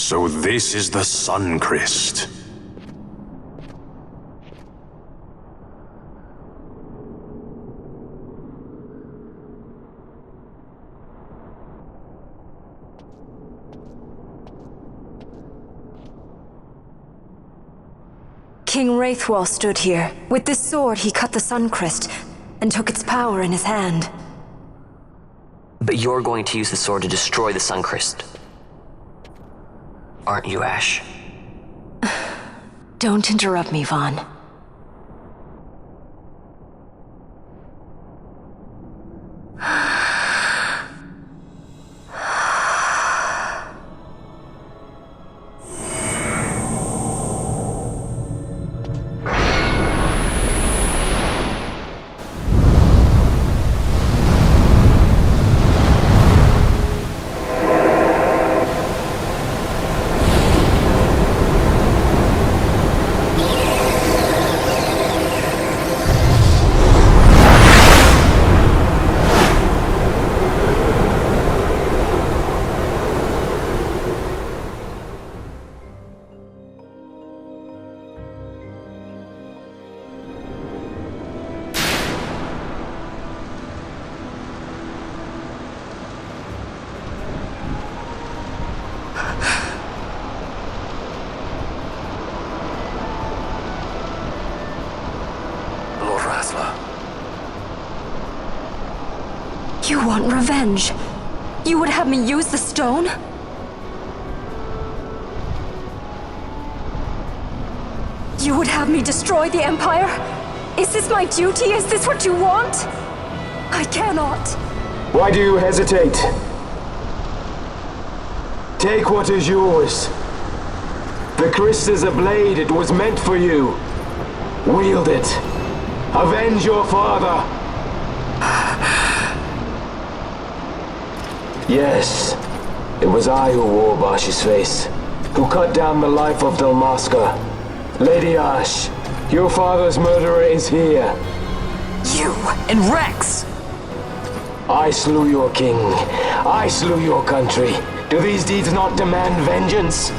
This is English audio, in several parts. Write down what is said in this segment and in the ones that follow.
So this is the Sun Crest. King Wraithwall stood here. With this sword, he cut the Sun Crest and took its power in his hand. But you're going to use the sword to destroy the Sun Crest. Aren't you, Ash? Don't interrupt me, Vaughn. You want revenge? You would have me use the stone? You would have me destroy the Empire? Is this my duty? Is this what you want? I cannot. Why do you hesitate? Take what is yours. The crest is a blade. It was meant for you. Wield it. Avenge your father. Yes, it was I who wore Bashi's face, who cut down the life of Dalmasca. Lady Ash, your father's murderer is here. You and Rex! I slew your king. I slew your country. Do these deeds not demand vengeance?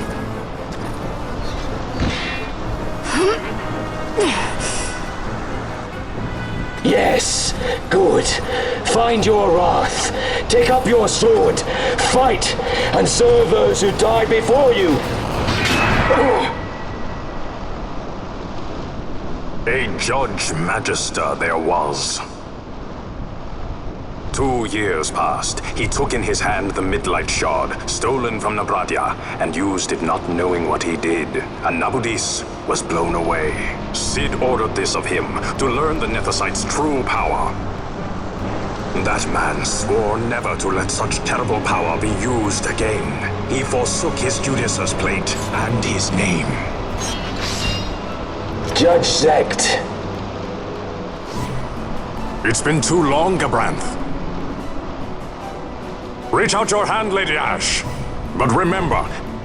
Yes, good. Find your wrath. Take up your sword. Fight, and serve those who died before you. A Judge Magister there was. 2 years passed. He took in his hand the Midlight Shard, stolen from Nabradia, and used it not knowing what he did. And Nabudis was blown away. Sid ordered this of him, to learn the Nethicite's true power. That man swore never to let such terrible power be used again. He forsook his Judaser's plate and his name. Judge Zect. It's been too long, Gabranth. Reach out your hand, Lady Ash. But remember,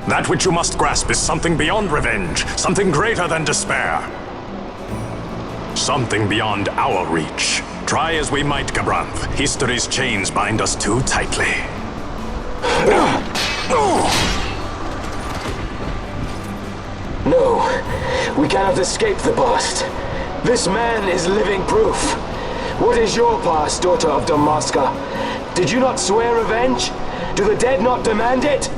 that which you must grasp is something beyond revenge, something greater than despair. Something beyond our reach. Try as we might, Gabranth, history's chains bind us too tightly. No, we cannot escape the past. This man is living proof. What is your past, daughter of Dalmasca? Did you not swear revenge? Do the dead not demand it?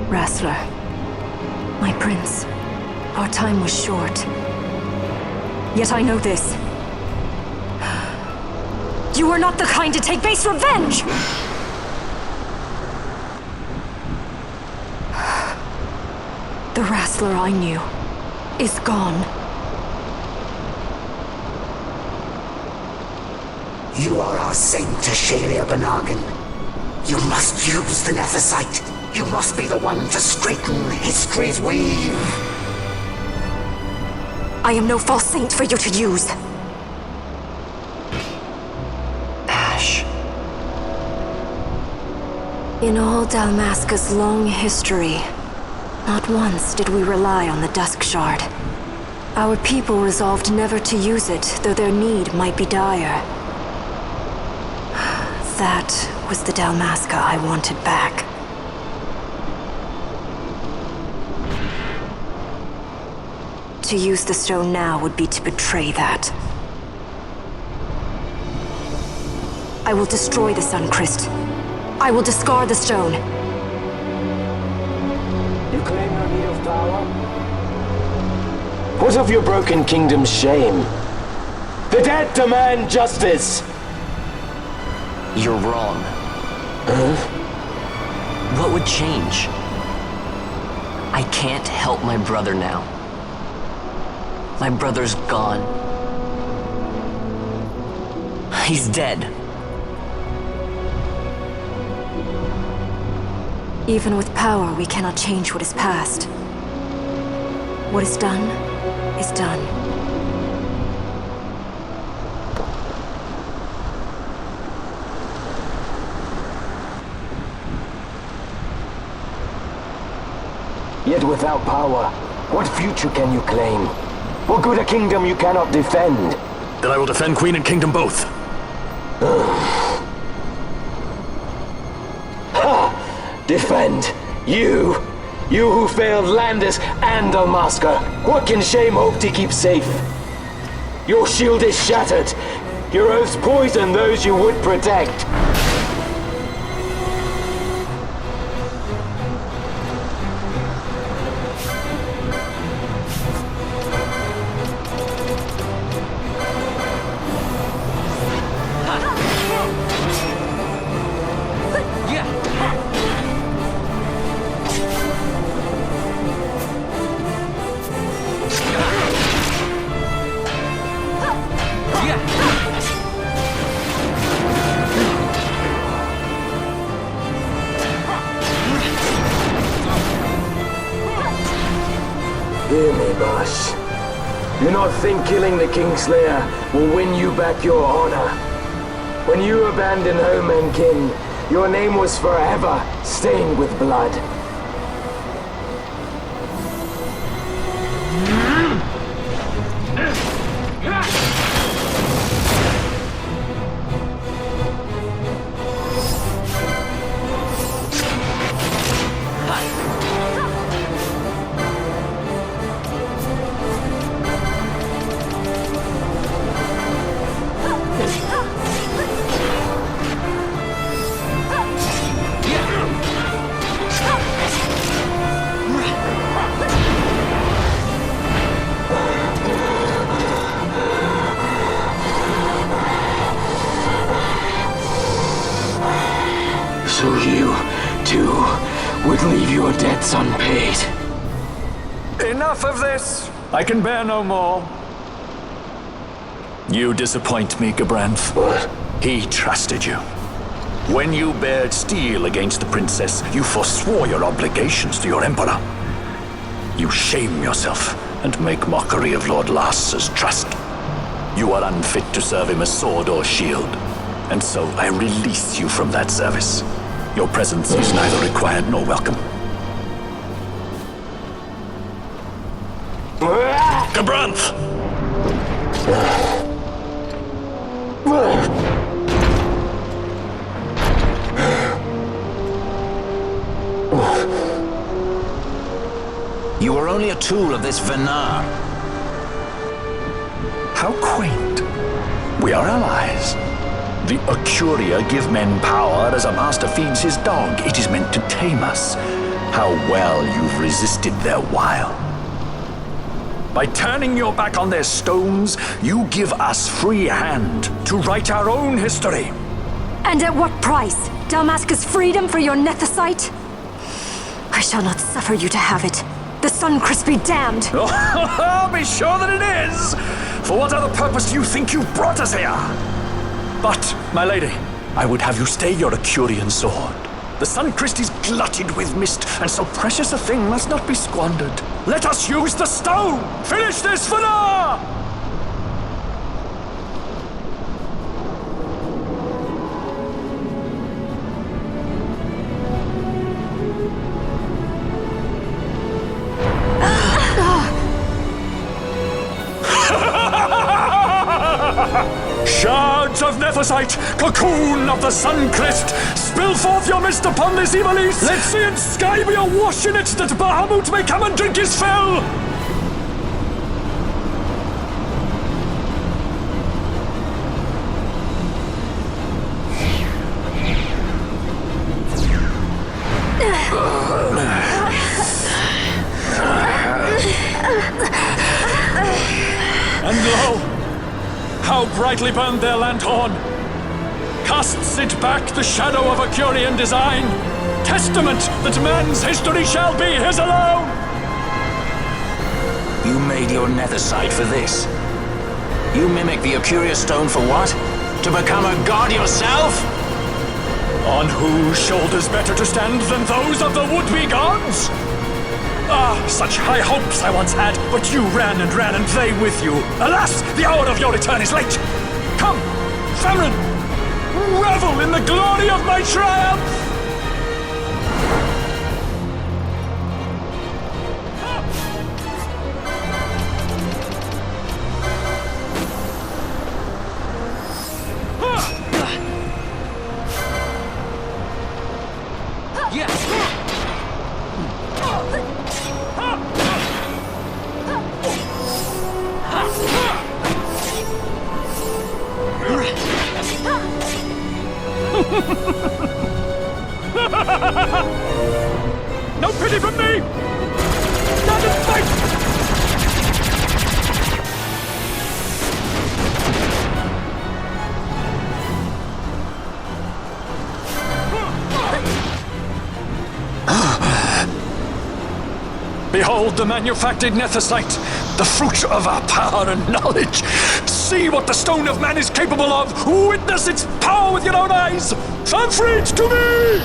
Wrestler, my prince, our time was short. Yet I know this. You are not the kind to take base revenge! The Wrestler I knew is gone. You are our saint, Ashalia Benagan. You must use the Nethicite. You must be the one to straighten history's weave. I am no false saint for you to use. Ash. In all Dalmasca's long history, not once did we rely on the Dusk Shard. Our people resolved never to use it, though their need might be dire. That was the Dalmasca I wanted back. To use the stone now would be to betray that. I will destroy the Suncrest. I will discard the stone. You claim no need of power? What of your broken kingdom's shame? The dead demand justice! You're wrong. Huh? What would change? I can't help my brother now. My brother's gone. He's dead. Even with power, we cannot change what is past. What is done, is done. Yet without power, what future can you claim? What good a kingdom you cannot defend? Then I will defend Queen and Kingdom both. Defend? You? You who failed Landis and Dalmasca. What can shame hope to keep safe? Your shield is shattered. Your oaths poison those you would protect. Hear me, boss. Do not think killing the Kingslayer will win you back your honor. When you abandoned home and kin, your name was forever stained with blood. So you, too, would leave your debts unpaid. Enough of this! I can bear no more. You disappoint me, Gabranth. What? He trusted you. When you bared steel against the princess, you forswore your obligations to your emperor. You shame yourself and make mockery of Lord Lars's trust. You are unfit to serve him as sword or shield, and so I release you from that service. Your presence is neither required nor welcome. Gabranth! You are only a tool of this Venar. How quaint. We are allies. The Ocuria give men power as a master feeds his dog. It is meant to tame us. How well you've resisted their wile. By turning your back on their stones, you give us free hand to write our own history. And at what price? Dalmasca's freedom for your Nethicite? I shall not suffer you to have it. The Suncrest be damned! Oh, be sure that it is! For what other purpose do you think you brought us here? But, my lady, I would have you stay your Acurian sword. The Suncrest is glutted with mist, and so precious a thing must not be squandered. Let us use the stone! Finish this for now! Shards of Nephesite, cocoon of the Suncrest, spill forth your mist upon this evil east. Let sea and sky be awash in it, that Bahamut may come and drink his fill. And lo, how brightly burned their lanthorn! Casts it back the shadow of Acurian design, testament that man's history shall be his alone! You made your Nethersite for this. You mimic the Acuria stone for what? To become a god yourself? On whose shoulders better to stand than those of the would-be gods? Ah, such high hopes I once had, but you ran and they with you. Alas, the hour of your return is late. Come, Famine, revel in the glory of my triumph! No pity from me! Stand and fight! Behold the manufactured Nethersite, the fruit of our power and knowledge. See what the stone of man is capable of. Witness its power with your own eyes. Famfrit, to me!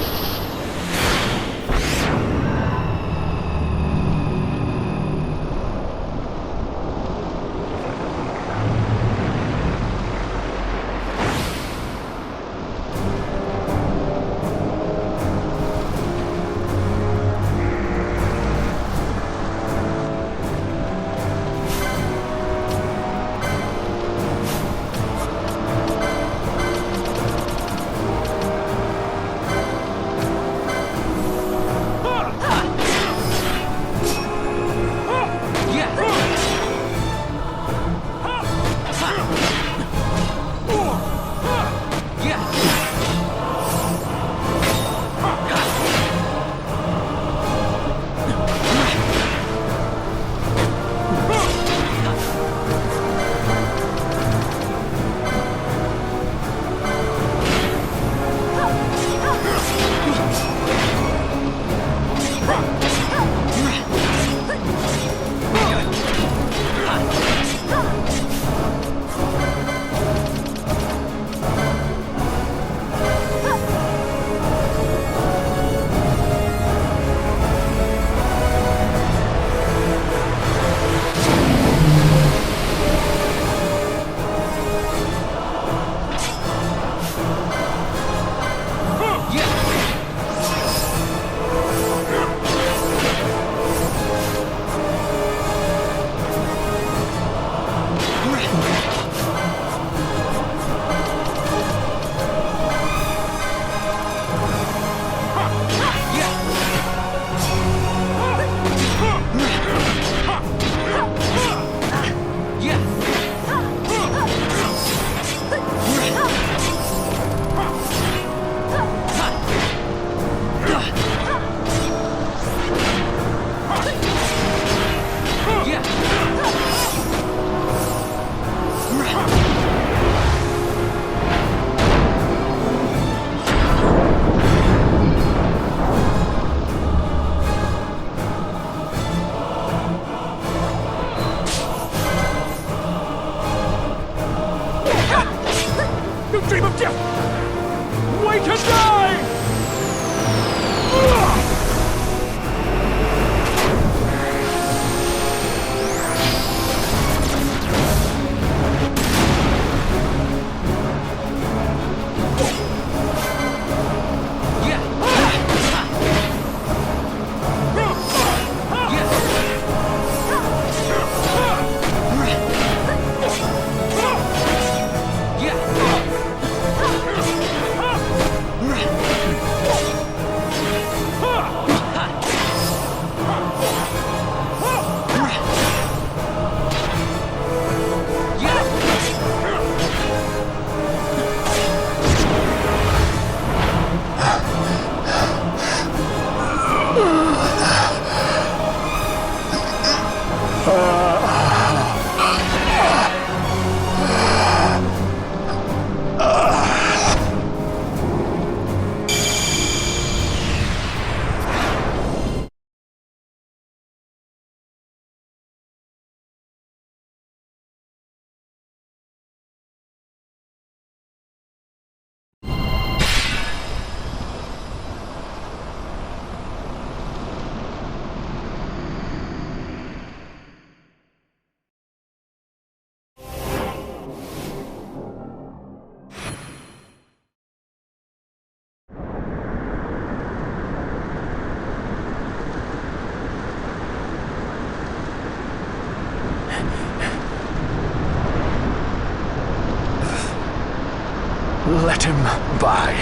Let him by,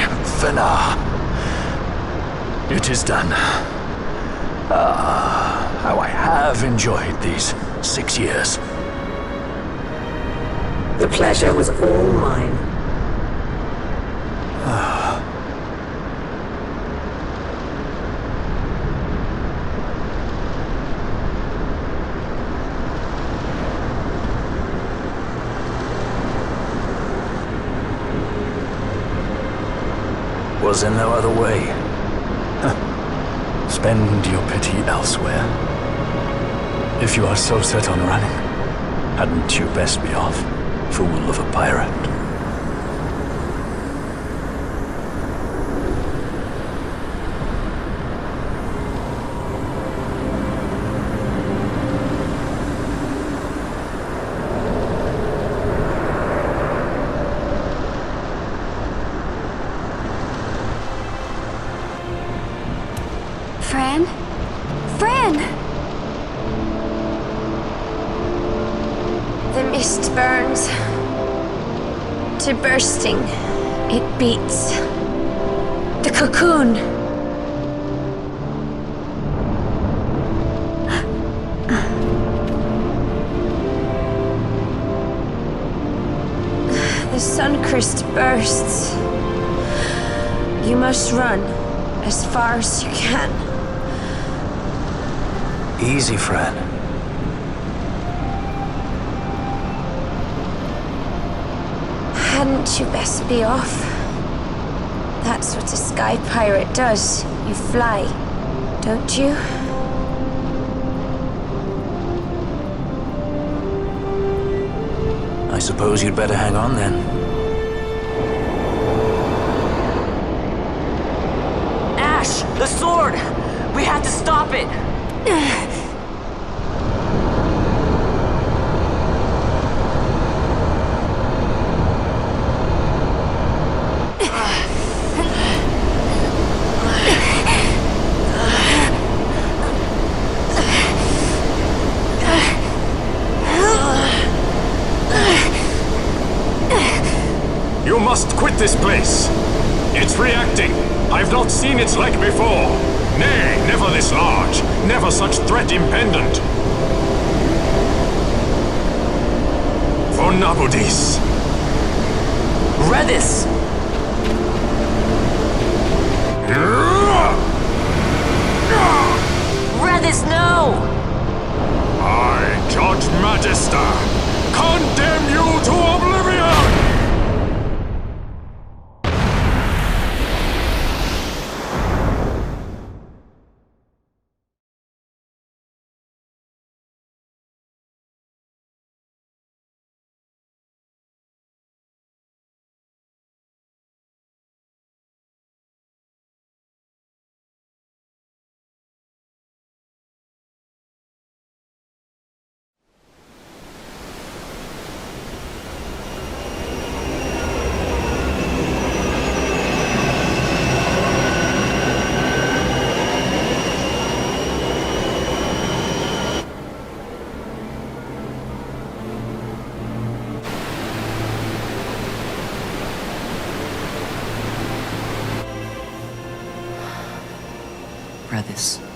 Vena. It is done. How I have enjoyed these 6 years. The pleasure was all mine. Was there no other way? Spend your pity elsewhere. If you are so set on running, hadn't you best be off, fool of a pirate? Fran? Fran! The mist burns to bursting. It beats. The cocoon. The Suncrest bursts. You must run as far as you can. Easy, Fran. Hadn't you best be off? That's what a sky pirate does. You fly, don't you? I suppose you'd better hang on then. Ash! The sword! We have to stop it! You must quit this place. It's reacting. I've not seen its like before. Nay, never this large. Never such threat impendent. For Nabudis. Redis! Redis, no! I, Judge Magister, condemn you to oblivion! lives.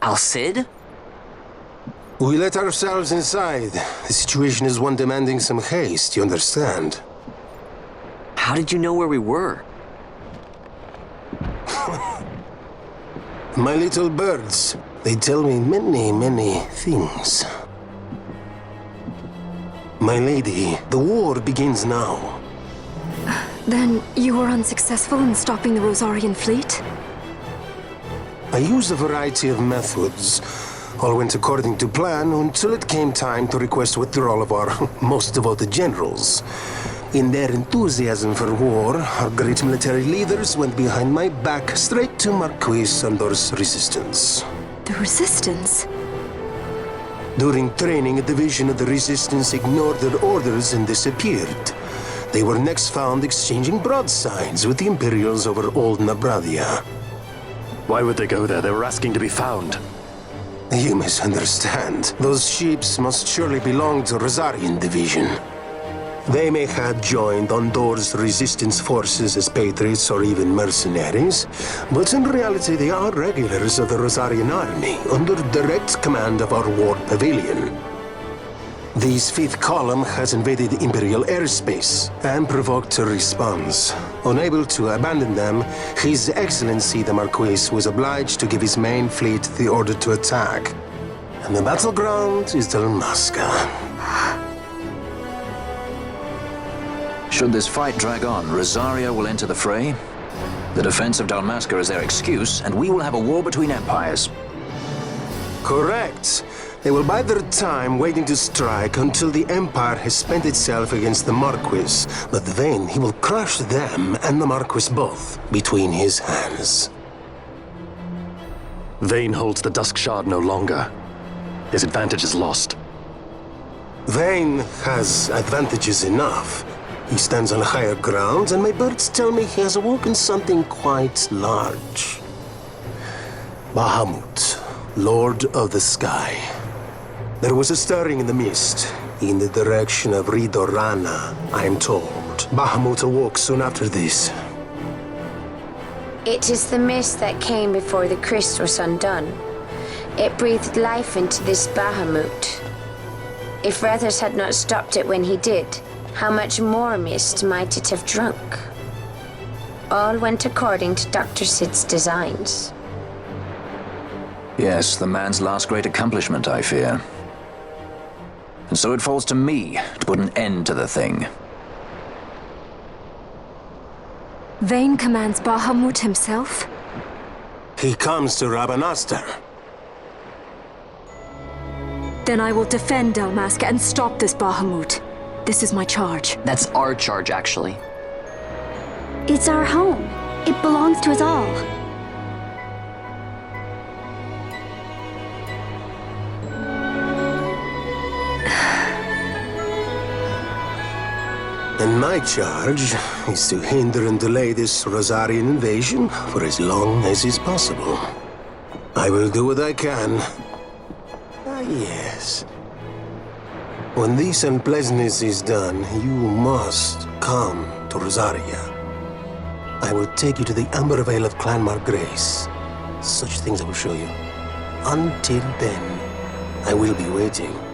Al-Cid? We let ourselves inside. The situation is one demanding some haste, you understand? How did you know where we were? My little birds. They tell me many, many things. My lady, the war begins now. Then you were unsuccessful in stopping the Rosarian fleet? I used a variety of methods. All went according to plan until it came time to request withdrawal of our most devoted generals. In their enthusiasm for war, our great military leaders went behind my back straight to Marquis Sandor's resistance. The Resistance? During training, a division of the Resistance ignored their orders and disappeared. They were next found exchanging broadsides with the Imperials over Old Nabradia. Why would they go there? They were asking to be found. You misunderstand. Those ships must surely belong to Rosarian division. They may have joined Ondor's resistance forces as patriots or even mercenaries, but in reality they are regulars of the Rosarian army, under direct command of our war pavilion. This fifth column has invaded Imperial airspace and provoked a response. Unable to abandon them, His Excellency the Marquis was obliged to give his main fleet the order to attack. And the battleground is Dalmasca. Should this fight drag on, Rosaria will enter the fray. The defense of Dalmasca is their excuse, and we will have a war between empires. Correct. They will bide their time waiting to strike until the Empire has spent itself against the Marquis. But then he will crush them and the Marquis both between his hands. Vayne holds the Dusk Shard no longer. His advantage is lost. Vayne has advantages enough. He stands on higher ground, and my birds tell me he has awoken something quite large. Bahamut, Lord of the Sky. There was a stirring in the mist, in the direction of Ridorana, I am told. Bahamut awoke soon after this. It is the mist that came before the Christ was undone. It breathed life into this Bahamut. If Rethers had not stopped it when he did, how much more mist might it have drunk? All went according to Dr. Sid's designs. Yes, the man's last great accomplishment, I fear. And so it falls to me to put an end to the thing. Vayne commands Bahamut himself? He comes to Rabanastar. Then I will defend Dalmasca and stop this Bahamut. This is my charge. That's our charge, actually. It's our home. It belongs to us all. And my charge is to hinder and delay this Rosarian invasion for as long as is possible. I will do what I can. Ah, yes. When this unpleasantness is done, you must come to Rosaria. I will take you to the Amber Vale of Clan Margrace. Such things I will show you. Until then, I will be waiting.